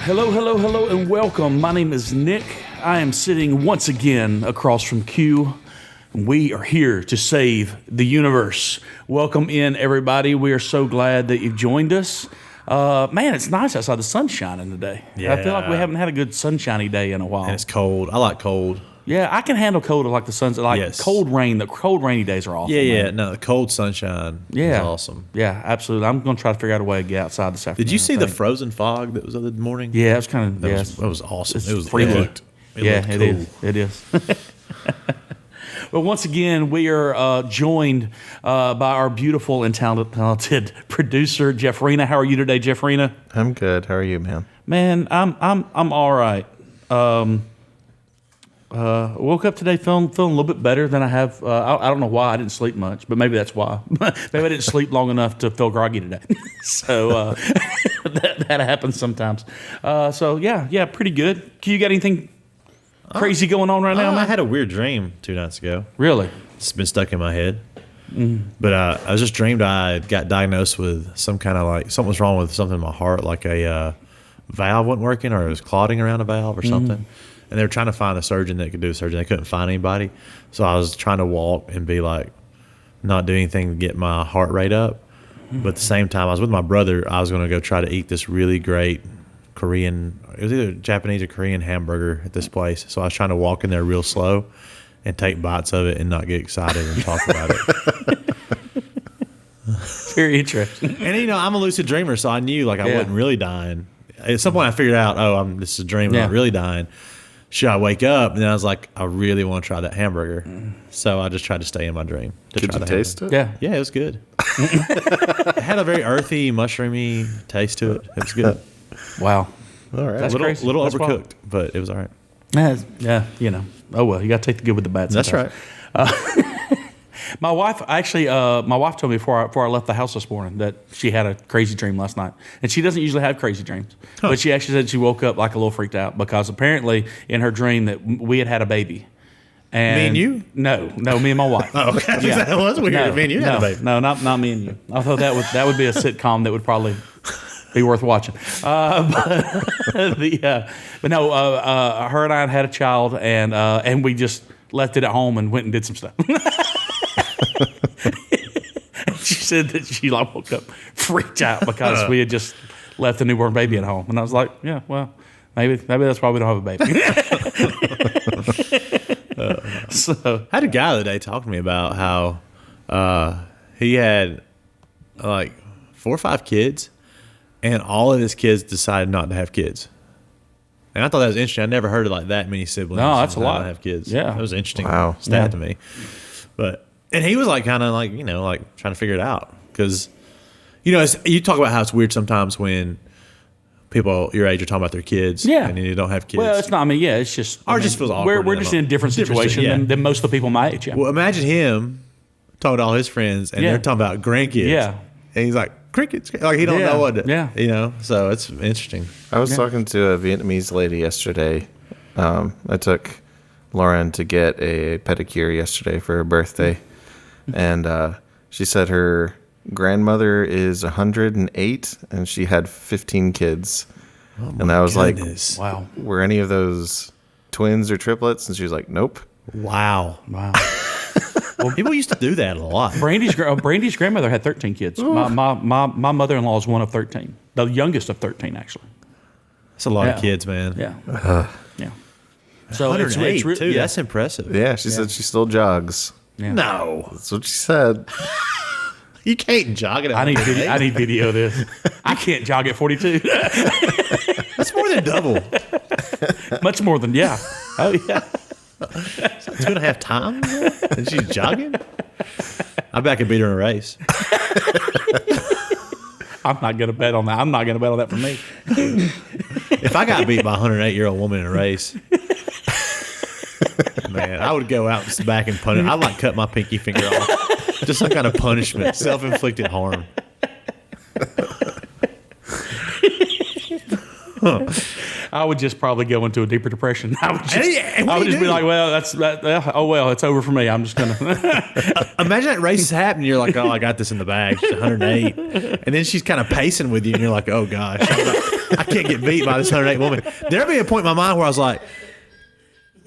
Hello, hello, hello, and welcome. My name is Nick. I am sitting once again across from Q. We are here to save the universe. Welcome in, everybody. We are so glad that you've joined us. Man, it's nice outside. The sun's shining today. Yeah. I feel like we haven't had a good sunshiny day in a while. And it's cold. I like cold. Yeah, I can handle cold like the sun's like Yes. cold rain. The cold rainy days are awful. Yeah. man. No, the cold sunshine Yeah. is awesome. Yeah, absolutely. I'm going to try to figure out a way to get outside this afternoon. Did you see I the think. frozen fog that was the other morning? Yeah, it was kind of. That was awesome. It's It was freaky. It looked It cool. is. It is. Well, once again, we are joined by our beautiful and talented producer, Jeff Rena. How are you today, Jeff Rena? I'm good. How are you, man? Man, I'm all right. Woke up today feeling a little bit better than I have. I don't know why I didn't sleep much, but maybe that's why. Maybe I didn't sleep long enough to feel groggy today. So that happens sometimes. So yeah, pretty good. You got anything crazy going on right now, I man? had a weird dream 2 nights ago. Really? It's been stuck in my head. But I just dreamed I got diagnosed with some kind of like something was wrong with something in my heart, like a valve wasn't working or it was clotting around a valve or something. And they were trying to find a surgeon that could do a surgery. They couldn't find anybody. So I was trying to walk and be like, not do anything to get my heart rate up. But at the same time, I was with my brother. I was going to go try to eat this really great Korean, it was either Japanese or Korean hamburger at this place. So I was trying to walk in there real slow and take bites of it and not get excited and talk about it. Very interesting. And, I'm a lucid dreamer, so I knew like I Yeah. wasn't really dying. At some point I figured out, this is a dream, I'm Yeah. not really dying. Should I wake up? And then I was like, I really want to try that hamburger. So I just tried to stay in my dream. To Did try you the taste it? Yeah. Yeah, it was good. It had a very earthy, mushroomy taste to it. It was good. Wow. All right. That's little crazy. little That's wild. overcooked, but it was all right. Yeah, Oh well, you got to take the good with the bad. That's sometimes. right. My wife actually, my wife told me before I left the house this morning that she had a crazy dream last night, and she doesn't usually have crazy dreams, but she actually said she woke up like a little freaked out because apparently in her dream that we had a baby. And Me and you? No, me and my wife. Oh, okay. That was weird. No, Me and you had a baby. No, not me and you. Although that would be a sitcom that would probably be worth watching. But no, her and I had a child, and we just left it at home and went and did some stuff. She said that she like woke up freaked out because we had just left the newborn baby at home, and I was like, yeah, well, maybe that's why we don't have a baby. So I had a guy the other day talk to me about how he had like 4 or 5 kids, and all of his kids decided not to have kids. And I thought that was interesting. I never heard of like that many siblings. No, that's a not lot. Have kids. Yeah. That was an interesting Wow. stat Yeah. to me. And he was like kind of like like trying to figure it out because you talk about how it's weird sometimes when people your age are talking about their kids. Yeah. and you don't have kids. well, it's not. I mean, yeah, it's just. Or I it just mean, feels awkward We're in just them. in a different situation Yeah. than most of the people my age. Yeah. Well, imagine him talking to all his friends, and Yeah. they're talking about grandkids. Yeah. And he's like, crickets. Like, he don't Yeah. know what to, Yeah. So it's interesting. I was talking to a Vietnamese lady yesterday. I took Lauren to get a pedicure yesterday for her birthday. And she said her grandmother is 108 and she had 15 kids. And I was Goodness. Wow. like, were any of those twins or triplets? And she was like, nope. Wow. Wow. Well, people used to do that a lot. Brandy's grandmother had 13 kids. My mother-in-law is one of 13, the youngest of 13, actually. That's a lot Yeah. of kids, man. Yeah. Yeah. So it's 108 re- too. yeah. That's impressive. Yeah, she said she still jogs. Yeah. No, That's what she said. you can't jog it. I need video of this. I can't jog at 42. That's more than double. Much more than yeah. Oh yeah. 2.5 times, and she's jogging. I bet I could beat her in a race. I'm not gonna bet on that. I'm not gonna bet on that for me. If I got beat by a 108-year-old woman in a race, man, I would go out back and punish. I'd like cut my pinky finger off. Just some kind of punishment, self-inflicted harm. I would just probably go into a deeper depression. I would just, Hey, what I would do you just be do? like, well, oh well, it's over for me. I'm just gonna. Imagine that race is happening. You're like, oh, I got this in the bag. She's 108. And then she's kind of pacing with you, and you're like, oh, gosh. I can't get beat by this 108 woman. There'd be a point in my mind where I was like,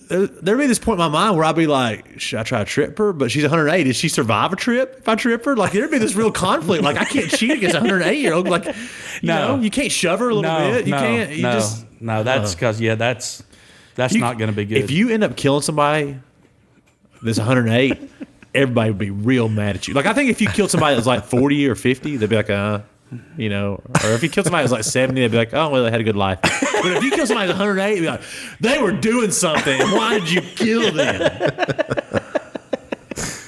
there'd be this point in my mind where I'd be like, should I try to trip her? But she's 108. Did she survive a trip if I trip her? Like, there'd be this real conflict. Like, I can't cheat against a 108-year-old. Like, you know, you can't shove her a little bit. You can't. You just. No, that's because, that's not going to be good. If you end up killing somebody that's 108, everybody would be real mad at you. Like, I think if you killed somebody that's like 40 or 50, they'd be like, you know, or if you kill somebody that's like 70, they'd be like, oh, well, they had a good life. But if you kill somebody that's 108, you'd be like, they were doing something. Why did you kill them?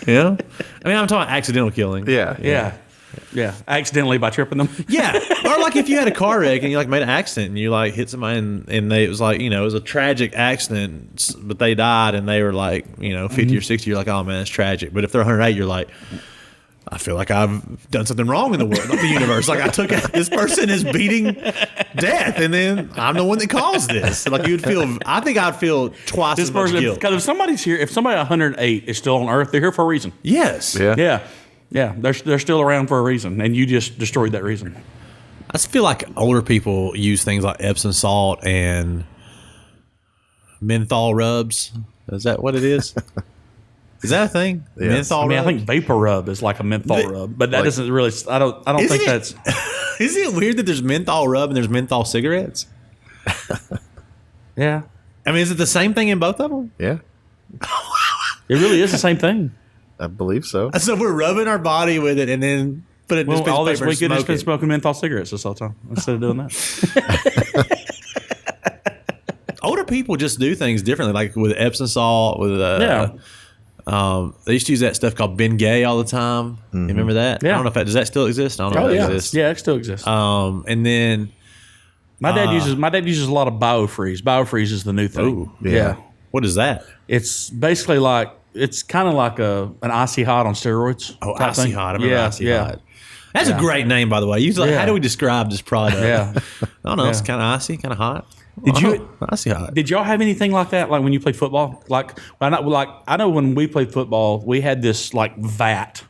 You know? I mean, I'm talking accidental killing. Yeah, accidentally by tripping them. Yeah. Or like if you had a car wreck and you like made an accident and you like hit somebody and it was like, you know, it was a tragic accident, but they died and they were like, you know, 50 or 60, you're like, oh man, it's tragic. But if they're 108, you're like, I feel like I've done something wrong in the world, like the universe. Like this person is beating death, and then I'm the one that caused this. Like I think I'd feel twice as much guilt. Because if somebody's here, if somebody 108 is still on Earth, they're here for a reason. Yes. Yeah. They're still around for a reason, and you just destroyed that reason. I just feel like older people use things like Epsom salt and menthol rubs. Is that what it is? Is that a thing? Yes. Menthol I mean, rub? I think vapor rub is like a menthol rub, but that doesn't really. I don't think that's. Isn't it weird that there's menthol rub and there's menthol cigarettes? Yeah, I mean, is it the same thing in both of them? Yeah, it really is the same thing. I believe so. So we're rubbing our body with it and then put it in Well, all this paper week and we've just smoke been it. smoking menthol cigarettes this whole time instead of doing that. Older people just do things differently, like with Epsom salt, with they used to use that stuff called Bengay all the time. You remember that? Yeah. I don't know if does that still exist? I don't know Oh if yeah, that exists. yeah, it still exists. And then My dad uses a lot of BioFreeze. BioFreeze is the new thing. Ooh, yeah. what is that? It's basically like it's kind of like an icy hot on steroids. Oh, type icy thing. hot. I remember Yeah, icy yeah. hot. That's a great name, by the way. Usually, Yeah. how do we describe this product? Yeah. I don't know. It's Yeah. kind of icy, kind of hot. Did you- icy hot? Did y'all have anything like that? Like when you played football? I know when we played football, we had this like vat,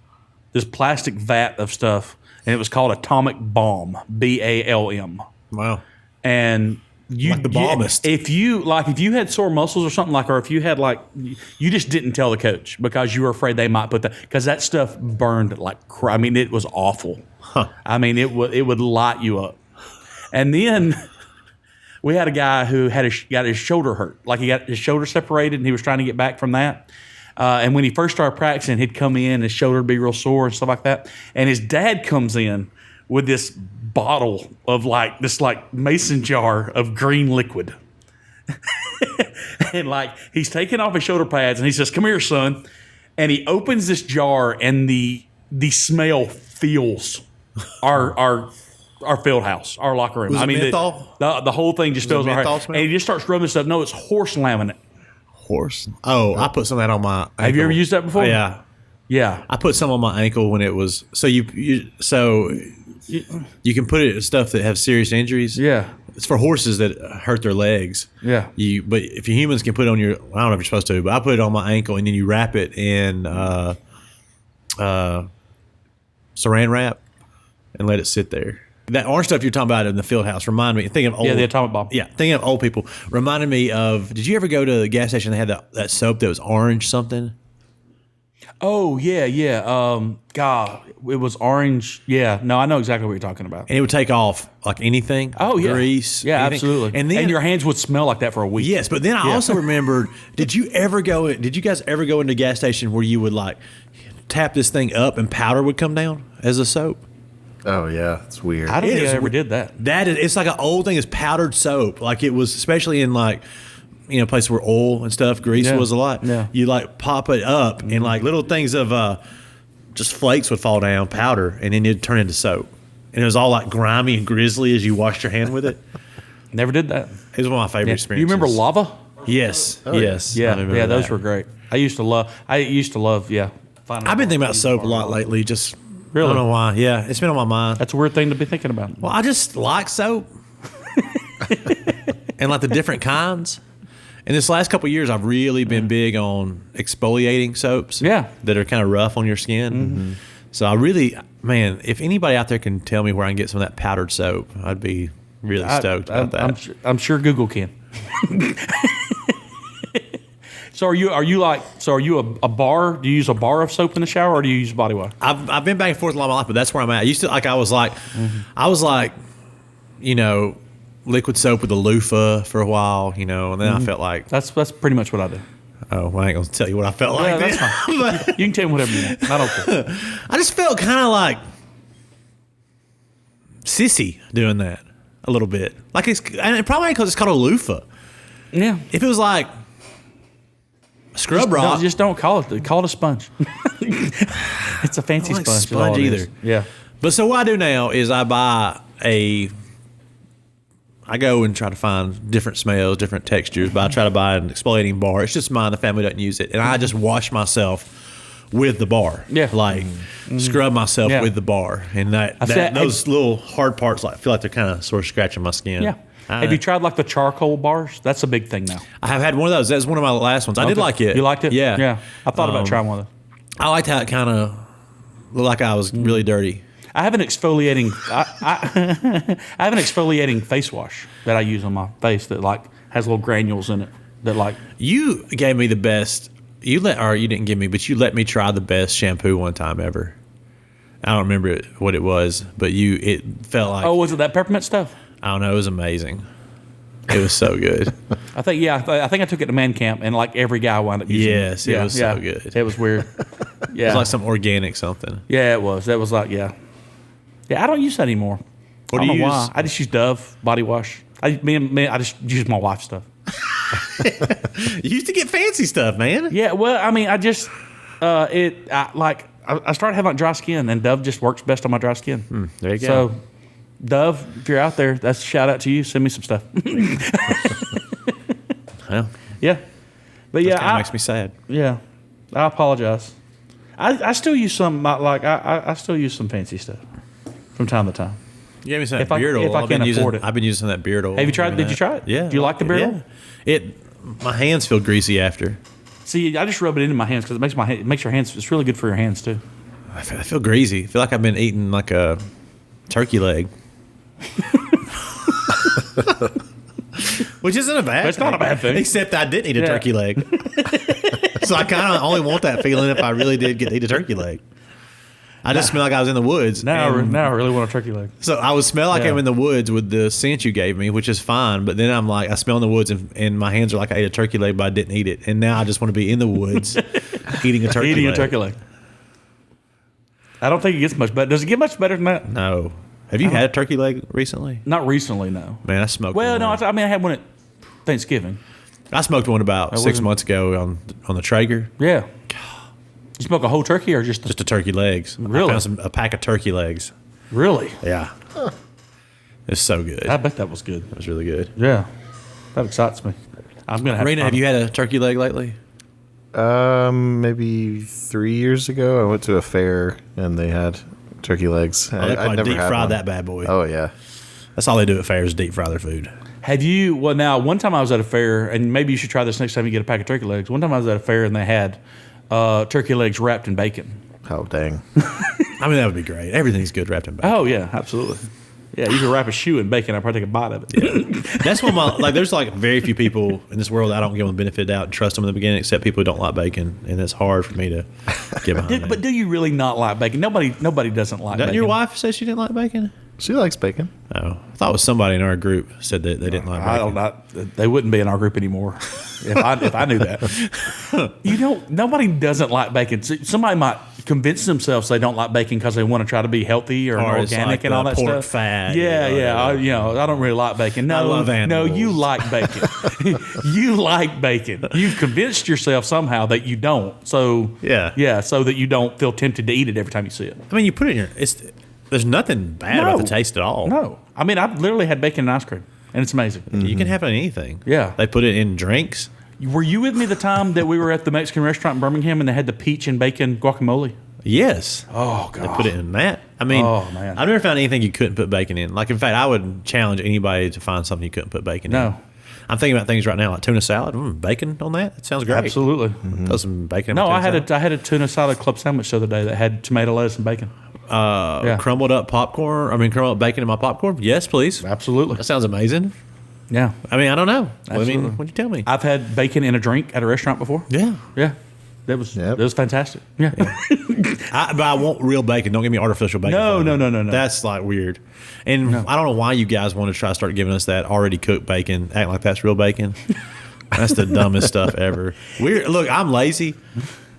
this plastic vat of stuff, and it was called Atomic Balm, BALM. Wow. And you, Like the balmist. if you had sore muscles or something or if you had you just didn't tell the coach because you were afraid they might put that because that stuff burned like crap. I mean, it was awful. I mean, it would light you up. And then we had a guy who got his shoulder hurt. Like he got his shoulder separated and he was trying to get back from that. And when he first started practicing, he'd come in, his shoulder would be real sore and stuff like that. And his dad comes in with this bottle of this mason jar of green liquid. And he's taking off his shoulder pads and he says, "Come here, son." And he opens this jar and the smell fills our field house, our locker room. Was it menthol? The whole thing just fills our menthol house. smell? And he just starts rubbing stuff. No, it's horse laminate. Horse. Oh, I put some of that on my ankle. Have you ever used that before? Oh, yeah. Yeah. I put some on my ankle when it was so you can put it in stuff that have serious injuries. Yeah. It's for horses that hurt their legs. Yeah. But if you humans can put it on your, I don't know if you're supposed to, but I put it on my ankle and then you wrap it in saran wrap and let it sit there. That orange stuff you're talking about in the field house reminded me. Thinking of old, Yeah, the Atomic Bomb. Yeah, thinking of old people reminded me of. Did you ever go to the gas station? They had that soap that was orange something. Oh, yeah. God, it was orange. Yeah. No, I know exactly what you're talking about. And it would take off like anything. Oh, yeah. Grease. Yeah, anything. absolutely. And then your hands would smell like that for a week. yes, but then I also remembered. Did you guys ever go into a gas station where you would tap this thing up and powder would come down as a soap? Oh yeah, it's weird. I don't It think is I ever did that. It's like an old thing. It's powdered soap. Like it was, especially in places where oil and stuff, grease Yeah. was a lot. Yeah. You pop it up and little things of just flakes would fall down, powder, and then it'd turn into soap. And it was all grimy and grizzly as you washed your hand with it. Never did that. It was one of my favorite Yeah. experiences. You remember lava? Yes. Yes. I Yeah. remember Yeah, those that. were great. I used to love, yeah. I've been thinking about soap a lot lately. Just Really? I don't know why. Yeah, it's been on my mind. That's a weird thing to be thinking about. Well, I just like soap and the different kinds. And this last couple of years, I've really been big on exfoliating soaps. Yeah. That are kind of rough on your skin. Mm-hmm. So I really, man, if anybody out there can tell me where I can get some of that powdered soap, I'd be really stoked about that. I'm sure Google can. So are you a bar? Do you use a bar of soap in the shower, or do you use body wash? I've been back and forth a lot of my life, but that's where I'm at. I used to I was like, liquid soap with a loofah for a while, and then I felt like, That's pretty much what I do. oh, well, I ain't gonna tell you what I felt Yeah, like. that's then. fine. You can tell me whatever you want. I don't care. I just felt kind of like sissy doing that a little bit. Like and probably because it's called a loofah. Yeah. If it was like scrub rock, Just don't call it a sponge. It's a fancy I don't like sponge. is all sponge it either. is. Yeah. But so what I do now is I go and try to find different smells, different textures, but I try to buy an exfoliating bar. It's just mine. The family doesn't use it. And I just wash myself with the bar. Yeah. Like scrub myself Yeah. with the bar. And those little hard parts feel like they're kind of sort of scratching my skin. Yeah. Have you tried like the charcoal bars? That's a big thing now. I have had one of those. That's one of my last ones. I did Okay. like it. You liked it? Yeah. Yeah. I thought about trying one of those. I liked how it kind of looked like I was really dirty. I have an exfoliating. I have an exfoliating face wash that I use on my face that like has little granules in it. That like You gave me the best. You didn't give me, but you let me try the best shampoo one time ever. I don't remember what it was, but it felt like, was it that peppermint stuff? I don't know, it was amazing. It was so good. I think I think I took it to man camp and like every guy wound up using Yes, it. it was so good. It was weird. It Yeah, was like some organic something. yeah, it was. That was like yeah. I don't use that anymore. What I do don't you know use? why. I just use Dove body wash. I just use my wife's stuff. You used to get fancy stuff, man. Yeah, well, I mean, I just I started having like dry skin, and Dove just works best on my dry skin. There you go. So, Dove, if you're out there, that's a shout out to you. Send me some stuff. Well, Yeah, but that yeah, kind of makes me sad. yeah, I apologize. I still use some I still use some fancy stuff from time to time. You gave me some If I- beard oil. if I can afford it. I've been using that beard oil. Have you tried? Doing Did you that. try it? Yeah. Do you like the beard oil? Yeah. My hands feel greasy after. See, I just rub it into my hands because it makes your hands. It's really good for your hands too. I feel greasy. I feel like I've been eating like a turkey leg. Which isn't a bad thing. It's not a bad thing. Except I didn't eat a Yeah. turkey leg. So I kind of only want that feeling if I really did get to eat a turkey leg. I just smell like I was in the woods. Now and I really want a turkey leg. so I would smell like Yeah. I'm in the woods with the scent you gave me, which is fine. But then I'm like, I smell in the woods and my hands are like I ate a turkey leg, but I didn't eat it. And now I just want to be in the woods eating a turkey Eating leg. a turkey leg. I don't think it gets much better. Does it get much better than that? No. Have you had a turkey leg recently? Not recently, no. Man, I smoked Well, one. no. I had one at Thanksgiving. I smoked one about 6 wasn't- months ago on the Traeger. Yeah. You smoke a whole turkey or just Just a turkey legs. Really? I found a pack of turkey legs. really? Yeah. It's so good. I bet that was good. It was really good. Yeah. That excites me. I'm gonna have. Rena, have you had a turkey leg lately? Maybe 3 years ago, I went to a fair and they had turkey legs. Oh, they probably deep had fried one. that bad boy. Oh yeah. That's all they do at fairs, deep fry their food. Have you? Well, now one time I was at a fair, and maybe you should try this next time you get a pack of turkey legs. One time I was at a fair and they had turkey legs wrapped in bacon. Oh dang. I mean, that would be great. Everything's good wrapped in bacon. Oh yeah, absolutely. Yeah, you could wrap a shoe in bacon. I'd probably take a bite of it. That's one of my, there's very few people in this world I don't give them the benefit of the doubt and trust them in the beginning, except people who don't like bacon. And it's hard for me to get behind that. But do you really not like bacon? Nobody doesn't like Doesn't bacon. your wife say she didn't like bacon? She likes bacon. Oh, I thought it was somebody in our group said that they didn't like bacon. I don't know. They wouldn't be in our group anymore if I knew that. Nobody doesn't like bacon. Somebody might convince themselves they don't like bacon because they want to try to be healthy or Or it's organic like and all the that pork stuff. fat, Yeah, you know, yeah. I don't really like bacon. No, I love no, animals. you like bacon. You like bacon. You've convinced yourself somehow that you don't. So Yeah. so that you don't feel tempted to eat it every time you see it. I mean, you put it in your, there's nothing bad about No. the taste at all. No, I mean I've literally had bacon and ice cream, and it's amazing. You can have it in anything. Yeah. They put it in drinks. Were you with me the time that we were at the Mexican restaurant in Birmingham and they had the peach and bacon guacamole? Yes. Oh They put it in that. I mean, Oh, man. I've never found anything you couldn't put bacon in. Like, in fact, I would challenge anybody to find something you couldn't put bacon in. No. I'm thinking about things right now, like tuna salad. Bacon on that? That sounds great. Absolutely. Throw some bacon in No, my I tuna salad. had a tuna salad club sandwich the other day that had tomato, lettuce, and bacon. crumbled up popcorn. I mean, crumbled up bacon in my popcorn. Yes, please. Absolutely. That sounds amazing. Yeah. I mean, I don't know. I Absolutely. mean, what'd you tell me? I've had bacon in a drink at a restaurant before. Yeah. Yeah. That Yep. was fantastic. Yeah. But I want real bacon. Don't give me artificial bacon. No, flavor. no. That's like weird. And I don't know why you guys want to try to start giving us that already cooked bacon, acting like that's real bacon. That's the dumbest stuff ever. Look, I'm lazy,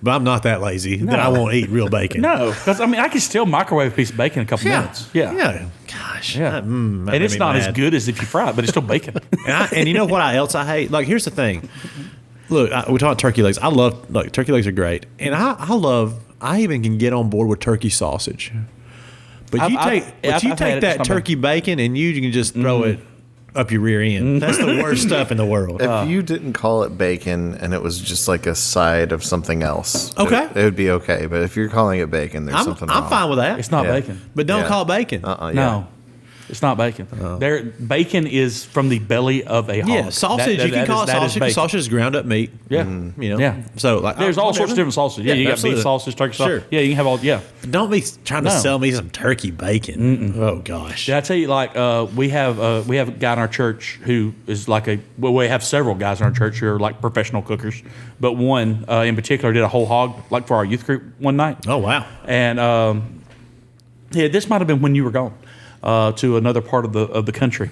but I'm not that lazy that I won't eat real bacon. No, because I mean, I can still microwave a piece of bacon in a couple Yeah. minutes. Yeah. Yeah. Gosh. Yeah. That and made it's me not as mad. good as if you fry it, but it's still bacon. And you know what else I hate? Like, here's the thing. Look, we talk about turkey legs. I love, like, turkey legs are great. And I even can get on board with turkey sausage. But you I've take had it, that it's not turkey bacon and you can just throw it up your rear end. That's the worst stuff in the world. If you didn't call it bacon and it was just like a side of something else, Okay. it would be okay. But if you're calling it bacon, there's something wrong. I'm fine with that. It's not Yeah. bacon. But don't Yeah. call it bacon. Yeah. No. It's not bacon. Bacon is from the belly of a hog. Yeah, sausage. You can call it sausage. bacon. Sausage is ground up meat. Yeah. You know. Yeah. So like, There's all sorts of different sausages. Yeah, you got absolutely. beef sausage, turkey Sure. sausage. Yeah, you can have all. Yeah. Don't be trying to No. sell me some turkey bacon. Oh gosh. Did I tell you, like, we have a guy in our church who is like we have several guys in our church who are like professional cookers, but one in particular did a whole hog, like for our youth group one night. Oh wow. And yeah, this might have been when you were gone to another part of the country.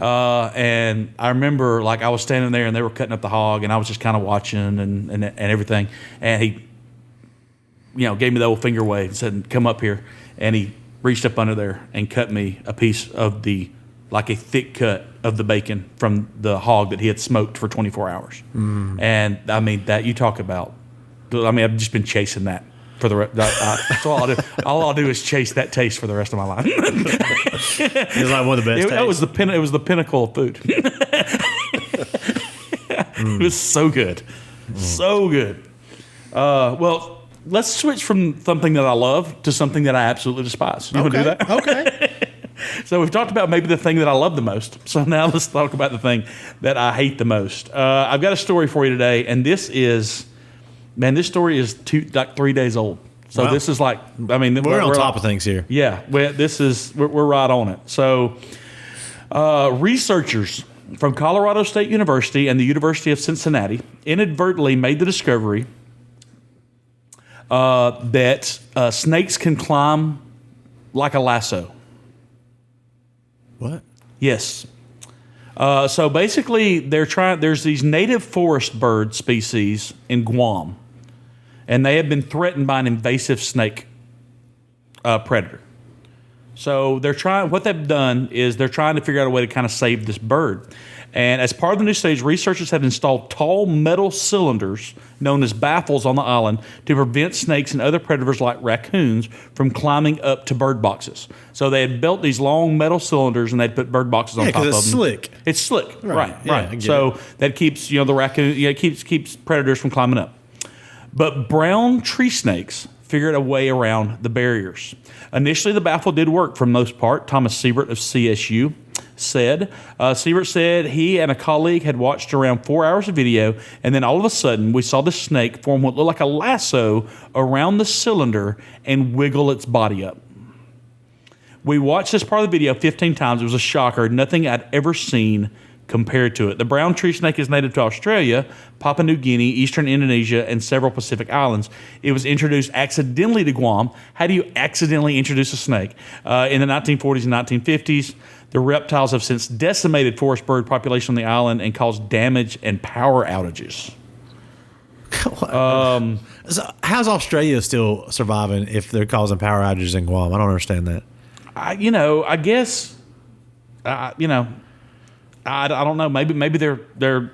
And I remember, like, I was standing there and they were cutting up the hog, and I was just kind of watching and everything. And he, gave me the old finger wave and said, "Come up here." And he reached up under there and cut me a piece of like a thick cut of the bacon from the hog that he had smoked for 24 hours. And I mean, that you talk about. I mean, I've just been chasing that for the rest. That's all I'll do. All I'll do is chase that taste for the rest of my life. It's like one of the best. It was the pinnacle of food. It was so good, so good. Well, let's switch from something that I love to something that I absolutely despise. You want to do that? Okay. So we've talked about maybe the thing that I love the most. So now let's talk about the thing that I hate the most. I've got a story for you today, and this story is 3 days old. So Wow. this is like, I mean, We're on top of things here. Yeah, we're right on it. So, researchers from Colorado State University and the University of Cincinnati inadvertently made the discovery that snakes can climb like a lasso. What? Yes. So basically, there's these native forest bird species in Guam, and they have been threatened by an invasive snake predator. So what they've done is they're trying to figure out a way to kind of save this bird. And as part of the new stage, researchers have installed tall metal cylinders known as baffles on the island to prevent snakes and other predators like raccoons from climbing up to bird boxes. So they had built these long metal cylinders and they'd put bird boxes on Yeah, top of 'cause them. it's slick. It's slick, right? Yeah, I Right. get So it. that keeps the raccoon, it keeps predators from climbing up. But brown tree snakes figured a way around the barriers. Initially, the baffle did work for the most part. Thomas Siebert of CSU said. Siebert said he and a colleague had watched around 4 hours of video, and then all of a sudden, we saw the snake form what looked like a lasso around the cylinder and wiggle its body up. We watched this part of the video 15 times. It was a shocker. Nothing I'd ever seen compared to it. The brown tree snake is native to Australia, Papua New Guinea, eastern Indonesia, and several Pacific islands. It was introduced accidentally to Guam. How do you accidentally introduce a snake? In the 1940s and 1950s, the reptiles have since decimated forest bird population on the island and caused damage and power outages. So how's Australia still surviving if they're causing power outages in Guam? I don't understand that. I guess, I don't know. Maybe they're.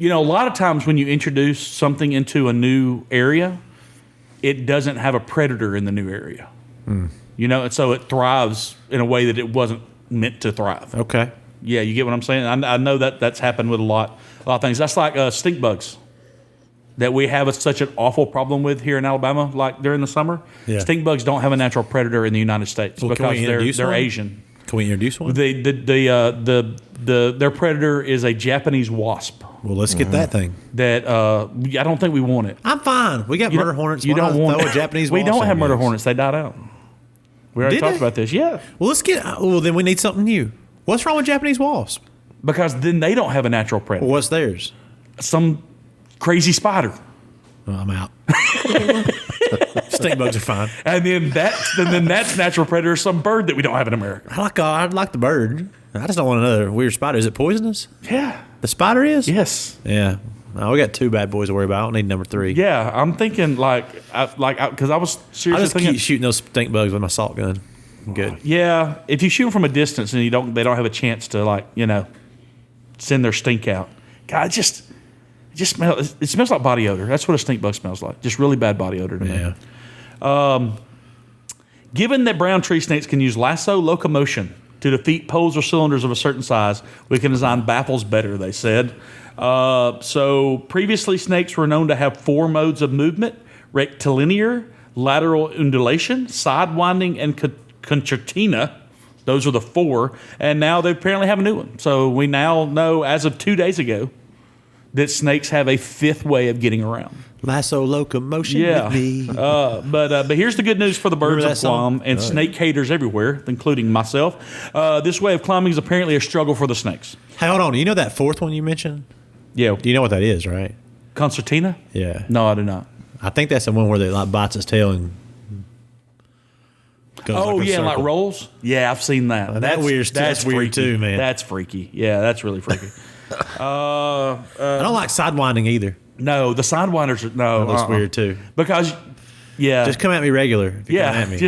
A lot of times when you introduce something into a new area, it doesn't have a predator in the new area. And so it thrives in a way that it wasn't meant to thrive. Okay. Yeah, you get what I'm saying? I know that's happened with a lot of things. That's like stink bugs that we have such an awful problem with here in Alabama, like during the summer. Yeah. Stink bugs don't have a natural predator in the United States Well, can we because introduce they're one? Asian. Can we introduce one? Their predator is a Japanese wasp Well, let's get that thing. that I don't think we want it. I'm fine. We got murder hornets. You Why don't not want throw a Japanese. We wasp don't in have the murder mix? hornets. They died out. We already Did talked they? about this. Yeah. Well, well, then we need something new. What's wrong with Japanese wasp? Because then they don't have a natural predator. Well, what's theirs? Some crazy spider. Oh, I'm out. Stink bugs are fine. And then that's natural predator, some bird that we don't have in America. I like the bird. I just don't want another weird spider. Is it poisonous? Yeah. The spider is? Yes. Yeah. Oh, we got 2 bad boys to worry about. I don't need number 3. Yeah. I'm thinking because I was I seriously just thinking. keep shooting those stink bugs with my salt gun. I'm good. Yeah, if you shoot them from a distance and they don't have a chance to send their stink out. God, it smells like body odor. That's what a stink bug smells like. Just really bad body odor to me. Yeah. Given that brown tree snakes can use lasso locomotion to defeat poles or cylinders of a certain size, we can design baffles better, they said. So previously snakes were known to have 4 modes of movement: rectilinear, lateral undulation, sidewinding, and concertina. Those are the 4. And now they apparently have a new one. So we now know, as of 2 days ago, that snakes have a 5th way of getting around. Lasso locomotion Yeah. with me. But here's the good news for the birds Remember of that song? Guam and snake haters everywhere, including myself. This way of climbing is apparently a struggle for the snakes. Hey, hold on. You know that 4th one you mentioned? Yeah. Do you know what that is, right? Concertina? Yeah. No, I do not. I think that's the one where they bites its tail and goes Oh, like a yeah, like circle. rolls? Yeah, I've seen that. That's weird freaky. too, man. That's freaky. Yeah, that's really freaky. I don't like sidewinding either. No, the sidewinders are, no. That looks weird too. Because, yeah. Just come at me regular. If you come yeah, at me.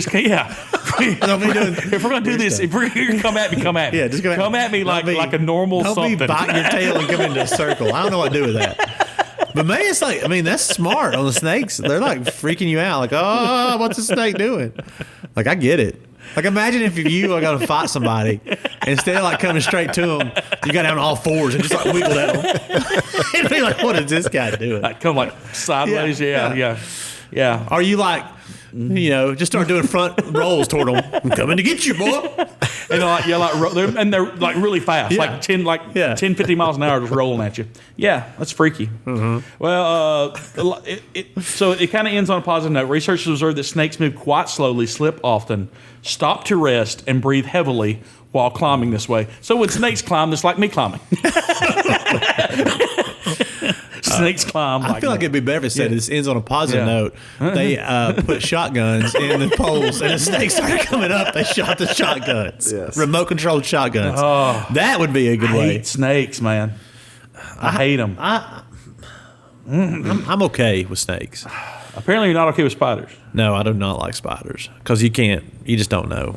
Don't be doing, if we're gonna do this, if we're gonna come at me, come at me. Yeah, just come at me like a normal don't something. be biting your tail and come into a circle. I don't know what to do with that. But man, it's like, I mean, that's smart on the snakes. They're like freaking you out. Like, oh, what's the snake doing? Like, I get it. Like, imagine if you are going to fight somebody, and instead of like coming straight to them, you got down on all 4s and just like wiggled at them. And be like, what is this guy doing? Like, come like sideways, yeah. Are you like, just start doing front rolls toward them? I'm coming to get you, boy. And they're like really fast, Yeah. like 10, 50 miles an hour just rolling at you. Yeah, that's freaky. Mm-hmm. Well, so it kind of ends on a positive note. Researchers observed that snakes move quite slowly, slip often, stop to rest, and breathe heavily while climbing this way. So when snakes climb, it's like me climbing. Snakes climb. I feel like it'd be better if it said this ends on a positive Yeah. note. They put shotguns in the poles, and the snakes started coming up. They shot the shotguns, Yes. remote controlled shotguns. Oh. That would be a good I way. hate snakes, man. I hate them. I'm okay with snakes. Apparently, you're not okay with spiders. No, I do not like spiders because you just don't know.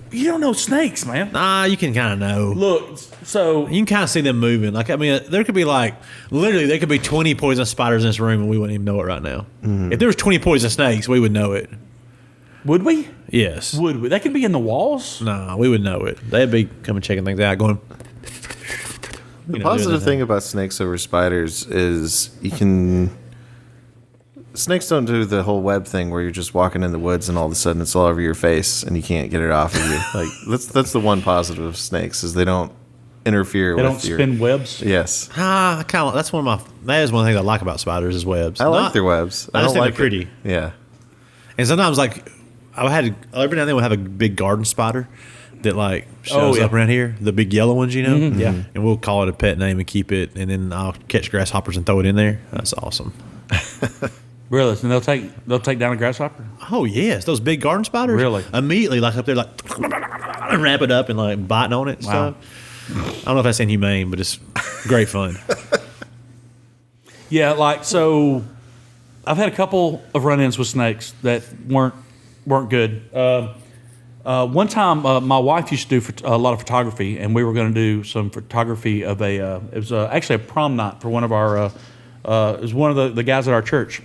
You don't know snakes, man. Nah, you can kind of know. Look, so You can kind of see them moving. Like, I mean, there could be there could be 20 poisonous spiders in this room and we wouldn't even know it right now. If there was 20 poisonous snakes, we would know it. would we? Yes. Would we? That could be in the walls. No, we would know it. They'd be coming checking things out, going. The positive thing about snakes over spiders is snakes don't do the whole web thing where you're just walking in the woods and all of a sudden it's all over your face and you can't get it off of you. Like that's the one positive of snakes is they don't interfere They with don't your spin webs. Yes. That's one of that is one thing I like about spiders is webs. I like their webs. I I just don't think like they're pretty. it. Yeah. And sometimes every now and then we'll have a big garden spider that shows yeah. up around here, the big yellow ones, Yeah. Mm-hmm. And we'll call it a pet name and keep it, and then I'll catch grasshoppers and throw it in there. That's awesome. Really? And they'll take down a grasshopper? Oh yes, those big garden spiders. Really? Immediately, up there, wrap it up and biting on it and Wow. stuff. I don't know if that's inhumane, but it's great fun. Yeah, so I've had a couple of run-ins with snakes that weren't good. One time, my wife used to do a lot of photography, and we were going to do some photography of it was actually a prom night for one of our, it was one of the guys at our church.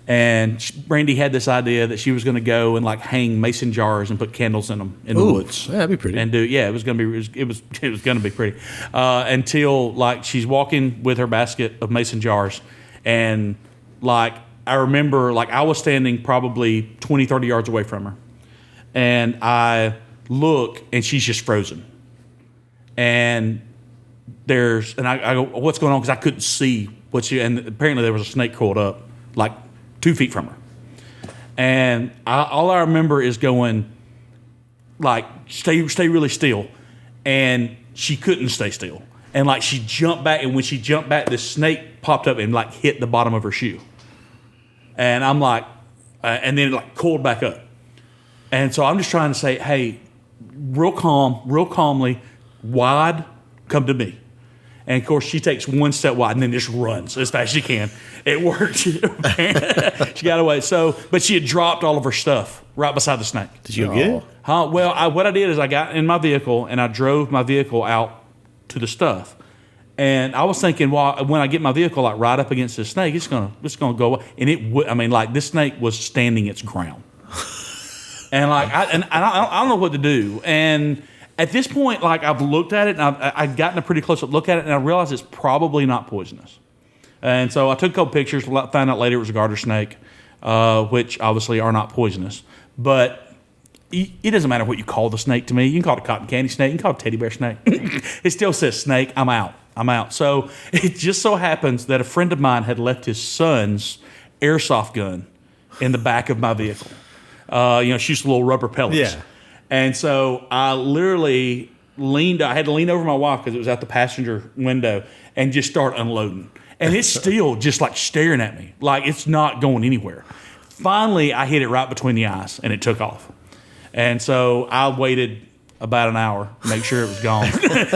And Brandy had this idea that she was going to go and hang mason jars and put candles in them in the woods. Yeah, that'd be pretty. And it was going to be it was going to be pretty until she's walking with her basket of mason jars, and I remember I was standing probably 20, 30 yards away from her, and I look and she's just frozen, and I go, what's going on? Because I couldn't see and apparently there was a snake coiled up 2 feet from her. And all I remember is going, like stay really still, and she couldn't stay still, and like she jumped back, and when she jumped back, this snake popped up and like hit the bottom of her shoe, and I'm like, and then it like coiled back up, and so I'm just trying to say, hey, real calmly, wide, come to me. And of course, she takes one step wide and then just runs as fast as she can. It worked. She got away. But she had dropped all of her stuff right beside the snake. Did you get it? Well, what I did is I got in my vehicle and I drove my vehicle out to the stuff. And I was thinking, well, when I get my vehicle like right up against this snake, it's gonna go away. And it would. I mean, like this snake was standing its ground. And like I don't know what to do. And at this point, like I've looked at it and I've gotten a pretty close up look at it, and I realized it's probably not poisonous. And so I took a couple pictures, found out later it was a garter snake, which obviously are not poisonous. But it doesn't matter what you call the snake to me. You can call it a cotton candy snake, you can call it a teddy bear snake. It still says snake. I'm out. So it just so happens that a friend of mine had left his son's airsoft gun in the back of my vehicle. Shoots little rubber pellets. Yeah. And so I literally I had to lean over my wife because it was out the passenger window and just start unloading. And it's still just like staring at me, like it's not going anywhere. Finally, I hit it right between the eyes and it took off. And so I waited about an hour to make sure it was gone.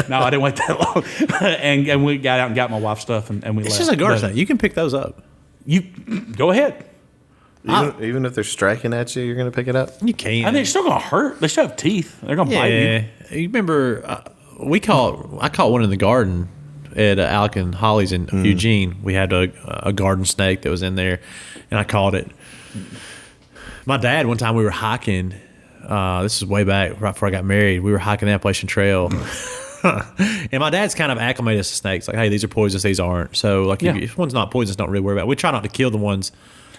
No, I didn't wait that long. and we got out and got my wife's stuff and we left. It's just a garter snake. You can pick those up. You go ahead. Even if they're striking at you, you're going to pick it up? You can. I mean, it's still going to hurt. They still have teeth. They're going to bite you. Yeah. You remember, I caught one in the garden at Alec and Holly's in Eugene. We had a garden snake that was in there, and I caught it. My dad, one time we were hiking, this is way back, right before I got married, we were hiking the Appalachian Trail. And my dad's kind of acclimated us to snakes. Like, hey, these are poisonous, these aren't. So, like, if one's not poisonous, don't really worry about it. We try not to kill the ones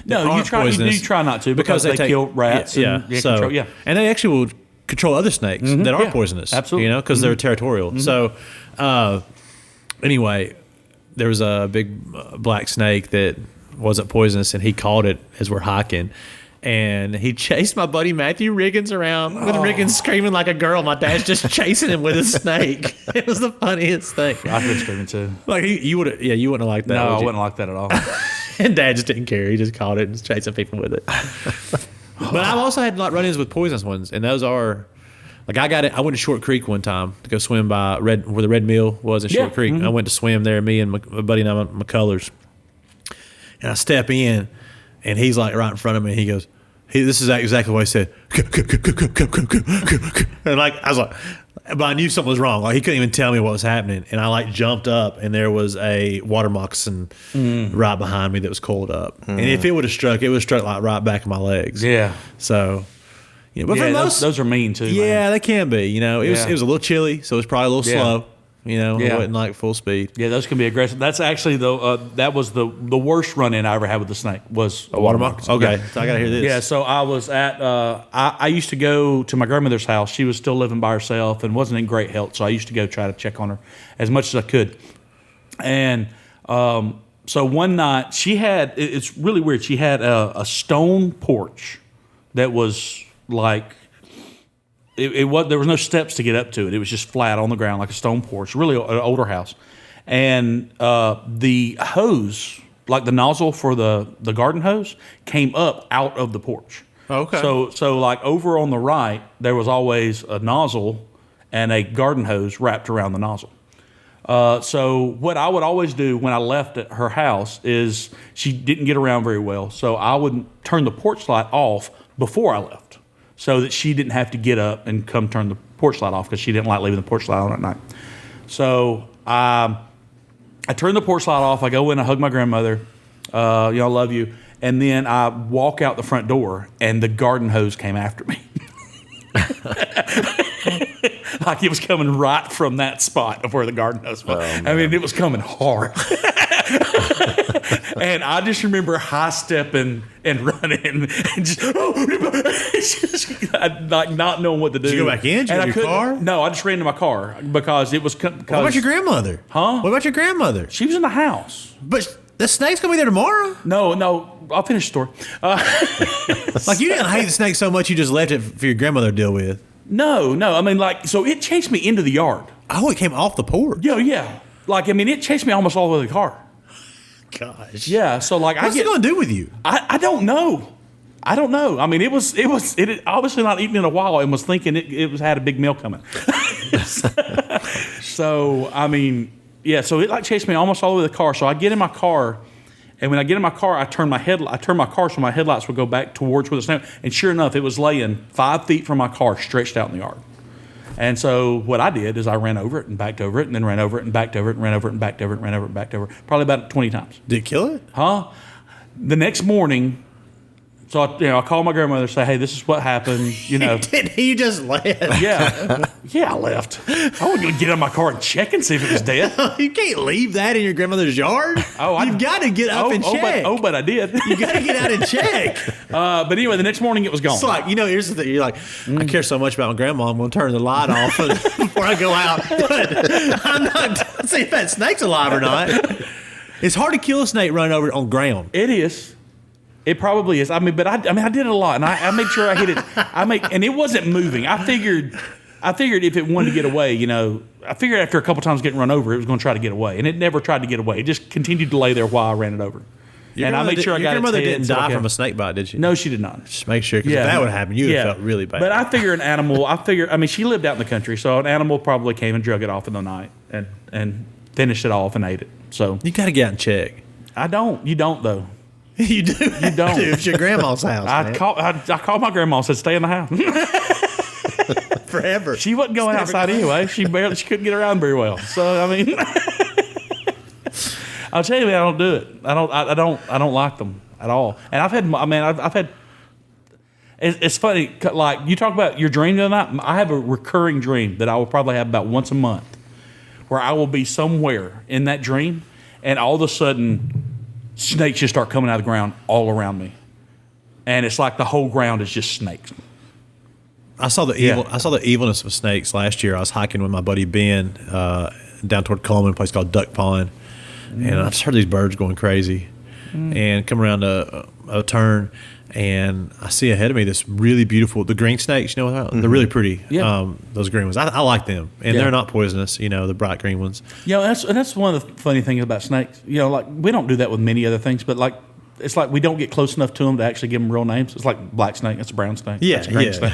No, you try not to because they kill rats. And they actually will control other snakes that are poisonous. Absolutely, because they're territorial. So, anyway, there was a big black snake that wasn't poisonous, and he caught it as we're hiking. And he chased my buddy Matthew Riggins around with Riggins screaming like a girl. My dad's just chasing him with a snake. It was the funniest thing. I've been screaming too. Like you wouldn't have liked that. No, I would wouldn't like that at all. And Dad just didn't care. He just caught it and was chasing people with it. But I've also had like run-ins with poisonous ones, and those are like I went to Short Creek one time to go swim by where the Red Mill was in Short Creek. I went to swim there, me and my buddy and I, McCullers. And I step in, and he's like right in front of me. And he goes, "This is exactly what he said." And like I was like, but I knew something was wrong. Like he couldn't even tell me what was happening, and I like jumped up, and there was a water moccasin right behind me that was coiled up. And if it would have struck, it would have struck like right back in my legs. Yeah. So, but for most, those are mean too. Yeah, man. they can be. It was a little chilly, so it was probably a little slow. It wasn't like full speed. Yeah, those can be aggressive. That's actually that was the worst run-in I ever had with the snake was a water moccasin. Okay, so I gotta hear this. Yeah, so I was at I used to go to my grandmother's house. She was still living by herself and wasn't in great health, so I used to go try to check on her as much as I could. And so one night she had it's really weird. She had a stone porch that was like. It was there was no steps to get up to it. It was just flat on the ground like a stone porch. Really an older house, and the hose, like the nozzle for the garden hose, came up out of the porch. Okay. So like over on the right, there was always a nozzle and a garden hose wrapped around the nozzle. So what I would always do when I left at her house is she didn't get around very well, so I would turn the porch light off before I left, so that she didn't have to get up and come turn the porch light off because she didn't like leaving the porch light on at night. So I turn the porch light off. I go in, I hug my grandmother, love you. And then I walk out the front door, and the garden hose came after me. Like it was coming right from that spot of where the garden hose was. I mean, it was coming hard. And I just remember high stepping and running and just like not knowing what to do. Did you go back in? Did you go to your car? No, I just ran to my car because it was. What about your grandmother? Huh? What about your grandmother? She was in the house. But the snake's gonna be there tomorrow. No, I'll finish the story. Like you didn't hate the snake so much, you just left it for your grandmother to deal with. No. I mean, like, so it chased me into the yard. Oh, it came off the porch. Yeah. Like, I mean, it chased me almost all the way to the car. Gosh. Yeah. So, like, What's it going to do with you? I don't know. I mean, it had obviously not eaten in a while and was thinking it had a big meal coming. So, I mean, yeah, so it like chased me almost all the way to the car. So I get in my car, and when I get in my car, I turn my car so my headlights would go back towards where the snake. And sure enough, it was laying 5 feet from my car, stretched out in the yard. And so what I did is I ran over it and backed over it, and then ran over it and backed over it, and ran over it and backed over it, and ran over it and backed over it, probably about 20 times. Did it kill it? Huh? The next morning, so I called my grandmother and say, hey, this is what happened. Did you just left? Yeah, I left. I wasn't going to get out of my car and check and see if it was dead. You can't leave that in your grandmother's yard. You've got to get up and check. But I did. You got to get out and check. But anyway, the next morning it was gone. It's like, here's the thing. You're like, I care so much about my grandma, I'm going to turn the light off before I go out. But I'm not see if that snake's alive or not. It's hard to kill a snake running over on ground. It is. It probably is. I mean, but I did it a lot, and I made sure I hit it. And it wasn't moving. I figured if it wanted to get away, I figured after a couple times getting run over, it was going to try to get away, and it never tried to get away. It just continued to lay there while I ran it over. And I made sure I got it. Your grandmother didn't die from a snake bite, did she? No, she did not. Just make sure, because if that would happen, you would have felt really bad. But I figure an animal. She lived out in the country, so an animal probably came and drug it off in the night and finished it off and ate it. So you got to get out and check. I don't. You don't though. You do. You don't. It's your grandma's house. I called my grandma and said, stay in the house. Forever. She wasn't going outside anyway. She couldn't get around very well. So I mean, I'll tell you, man, I don't do it. I don't like them at all. And I've had. It's funny, like you talk about your dream the other night. I have a recurring dream that I will probably have about once a month, where I will be somewhere in that dream, and all of a sudden, snakes just start coming out of the ground all around me, and it's like the whole ground is just snakes. I saw the evilness of snakes last year. I was hiking with my buddy Ben down toward Coleman, a place called Duck Pond, and I just heard these birds going crazy, and come around a turn, and I see ahead of me this really beautiful, the green snakes. You know, they're really pretty. Yeah. Those green ones. I like them, and they're not poisonous. The bright green ones. That's one of the funny things about snakes. Like we don't do that with many other things, but like it's like we don't get close enough to them to actually give them real names. It's like black snake. That's a brown snake. Yeah, that's a green snake.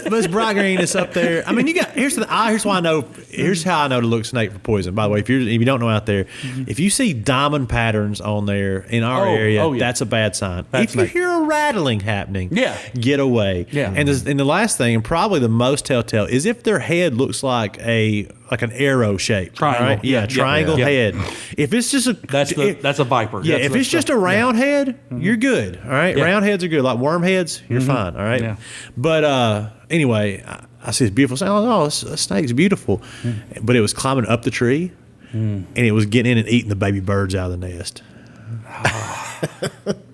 But it's bright green. It's up there. I mean, here's why I know. Here's how I know to look snake for poison. By the way, if you don't know out there, if you see diamond patterns on there in our area, that's a bad sign. If you hear a rattling happening, get away. Yeah. And the last thing, and probably the most telltale, is if their head looks like an arrow shape. Triangle. Right? Yeah, triangle head. If it's just that's a viper. Yeah, if it's just a round head, you're good. All right, round heads are good. Like worm heads, you're fine. All right. Yeah. But anyway, I see this beautiful snake. Oh, this snake's beautiful, but it was climbing up the tree, and it was getting in and eating the baby birds out of the nest.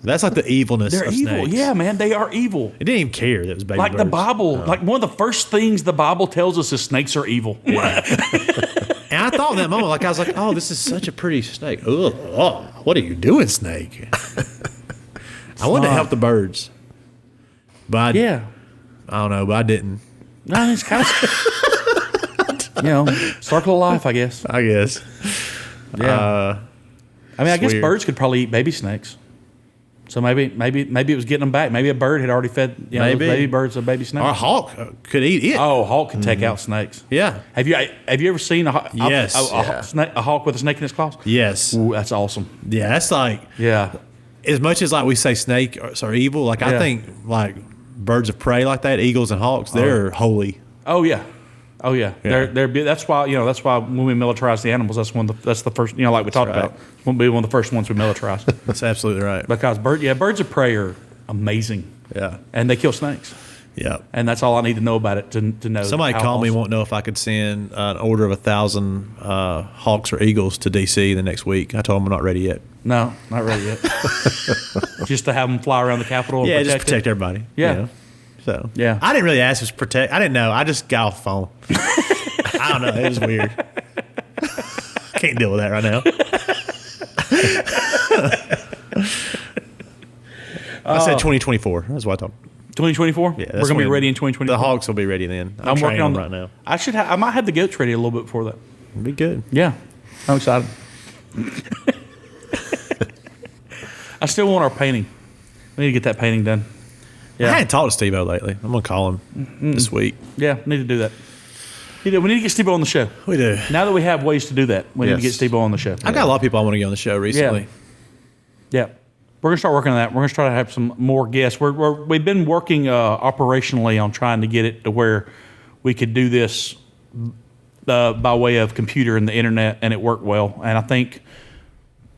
That's like the evilness They're of evil. snakes. Yeah, man, they are evil. It didn't even care that it was baby Like birds. the Bible, like one of the first things the Bible tells us is snakes are evil. And I thought in that moment, I was like, oh, this is such a pretty snake. Ugh, oh, what are you doing, snake? I wanted to help the birds. But I don't know, but I didn't. No, it's kind of, circle of life, I guess. I guess. Yeah. I guess weird. birds could probably eat baby snakes. So maybe it was getting them back. Maybe a bird had already fed those baby birds a baby snake. Or a hawk could eat it. Oh, a hawk could take out snakes. Yeah. Have you ever seen a hawk with a snake in its claws? Yes. Ooh, that's awesome. Yeah, that's like, as much as like we say snakes are evil, like I think like birds of prey like that, eagles and hawks, they're holy. Oh yeah. That's why when we militarize the animals, that's the first, like we talked about, we'll be one of the first ones we militarize. That's absolutely right. Because birds of prey are amazing. Yeah. And they kill snakes. Yeah. And that's all I need to know about it to know. Somebody called me, won't know if I could send an order of 1,000 hawks or eagles to D.C. the next week. I told them I'm not ready yet. No, not ready yet. Just to have them fly around the Capitol and just protect everybody. Yeah. So yeah, I didn't really ask if protect. I didn't know. I just got off the phone. I don't know. It was weird. Can't deal with that right now. I said 2024. That's what I thought. 2024. Yeah, We're gonna be ready in 2024. The hogs will be ready then. I'm working on right now. I might have the goats ready a little bit before that. It'll be good. Yeah, I'm excited. I still want our painting. We need to get that painting done. I hadn't talked to Steve-O lately. I'm gonna call him this week. Yeah, need to do that. We need to get Steve-O on the show. We do. Now that we have ways to do that, we need to Yes. get Steve-O on the show. I got a lot of people I want to get on the show recently. Yeah. We're going to start working on that. We're going to try to have some more guests. We've been working operationally on trying to get it to where we could do this by way of computer and the internet, and it worked well. And I think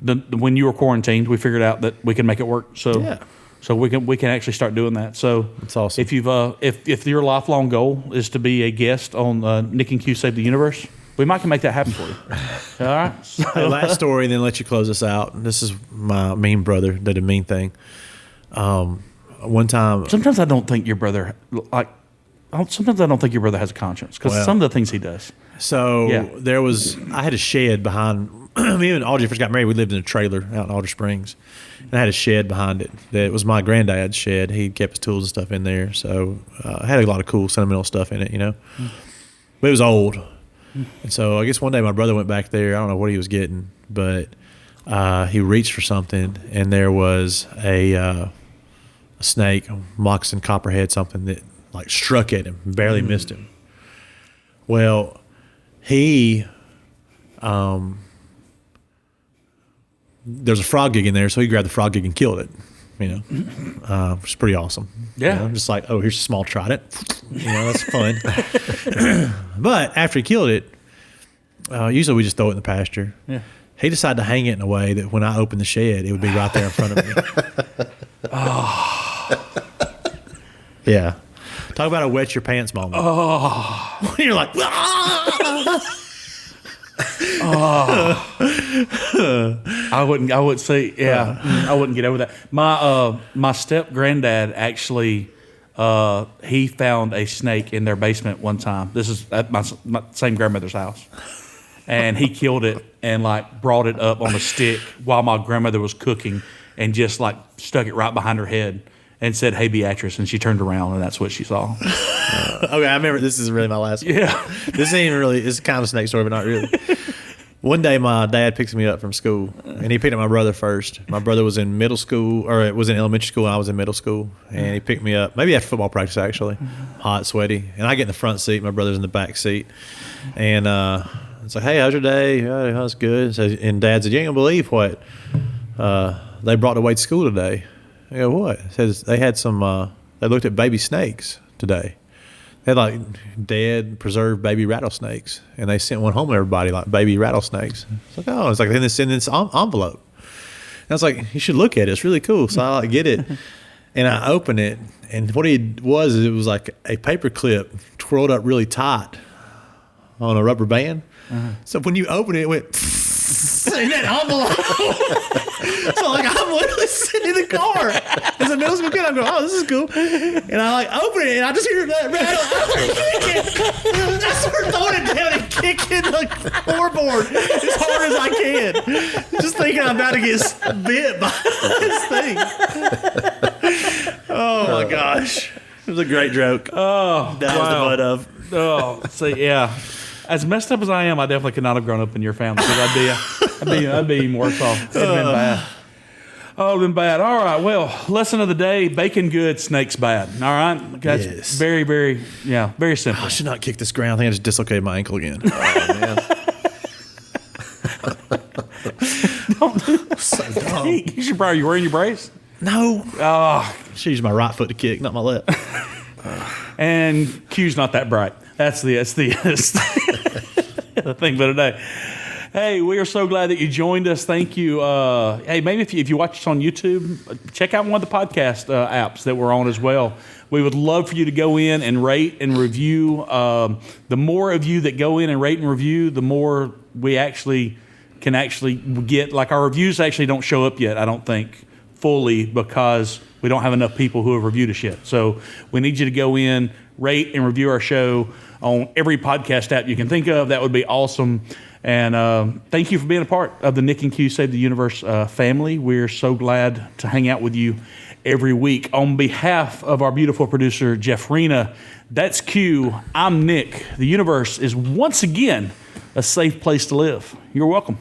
when you were quarantined, we figured out that we can make it work. So, so we can actually start doing that. So That's awesome. If you've if your lifelong goal is to be a guest on Nick and Q Save the Universe, we might can make that happen for you. All right. So, Hey, last story, and then let you close us out. This is my mean brother did a mean thing. One time, sometimes I don't think your brother sometimes I don't think your brother has a conscience because Well, some of the things he does. so Yeah. I had a shed behind me and Audrey first got married. We lived in a trailer out in Alder Springs, and I had a shed behind it that was my granddad's shed. He kept his tools and stuff in there, so I had a lot of cool sentimental stuff in it, But it was old, and so I guess one day my brother went back there. I don't know what he was getting, but he reached for something, and there was a snake, a moccasin, copperhead, something that like struck at him, barely missed him. Well, he there's a frog gig in there, so he grabbed the frog gig and killed it. Which is pretty awesome. Yeah. Just like, oh, here's a small trident. That's fun. But after he killed it, usually we just throw it in the pasture. Yeah. He decided to hang it in a way that when I opened the shed, it would be right there in front of me. Yeah. Talk about a wet your pants moment. Oh. You're like, I wouldn't say, I wouldn't get over that. My step granddad actually, he found a snake in their basement one time. This is at my same grandmother's house. And he killed it and like brought it up on a stick while my grandmother was cooking and just like stuck it right behind her head and said, "Hey, Beatrice," and she turned around and that's what she saw. Okay, I remember this is really my last one. Yeah. This ain't even really, it's kind of a snake story, but not really. One day my dad picks me up from school, and he picked up my brother first. My brother was in middle school, or it was in elementary school, and I was in middle school. And he picked me up, maybe after football practice, actually, hot, sweaty. And I get in the front seat, my brother's in the back seat. And it's like, "Hey, how's your day?" "Oh, that's good." And Dad said, "You ain't going to believe what they brought away to school today." I go, "What?" It says they had some, they looked at baby snakes today. They had like dead, preserved baby rattlesnakes, and they sent one home to everybody, like baby rattlesnakes. It's like, oh, it's like they send this envelope. And I was like, you should look at it. It's really cool. So I like get it, and I open it, and what it was like a paper clip twirled up really tight on a rubber band. So when you open it, it went in that envelope. So like I'm literally sitting in the car as a middle school kid. I'm going, "Oh, this is cool," and I like open it and I just hear that rattle. I start throwing it down and kicking the floorboard as hard as I can, just thinking I'm about to get bit by this thing. Oh my gosh, it was a great joke. Oh, That was the butt of. Oh, see, yeah. As messed up as I am, I definitely could not have grown up in your family because I'd be even worse off. It'd have been bad. Oh, it'd been bad. All right. Well, lesson of the day: bacon good, snakes bad. All right. That's Yes. very, very, very simple. I should not kick this ground. I think I just dislocated my ankle again. Oh, man. So dumb. You should probably, you wearing your brace? No. Oh, Should use my right foot to kick, not my left. and Q's not that bright. That's the the thing for today. Hey, we are so glad that you joined us. Thank you. Hey, maybe if you watch us on YouTube, check out one of the podcast apps that we're on as well. We would love for you to go in and rate and review. The more of you that go in and rate and review, the more we can get. Like our reviews actually don't show up yet, I don't think, fully because we don't have enough people who have reviewed us yet. So we need you to go in, rate, and review our show on every podcast app you can think of. That would be awesome. And thank you for being a part of the Nick and Q Save the Universe family. We're so glad to hang out with you every week. On behalf of our beautiful producer, Jeff Rena, that's Q. I'm Nick. The universe is once again a safe place to live. You're welcome.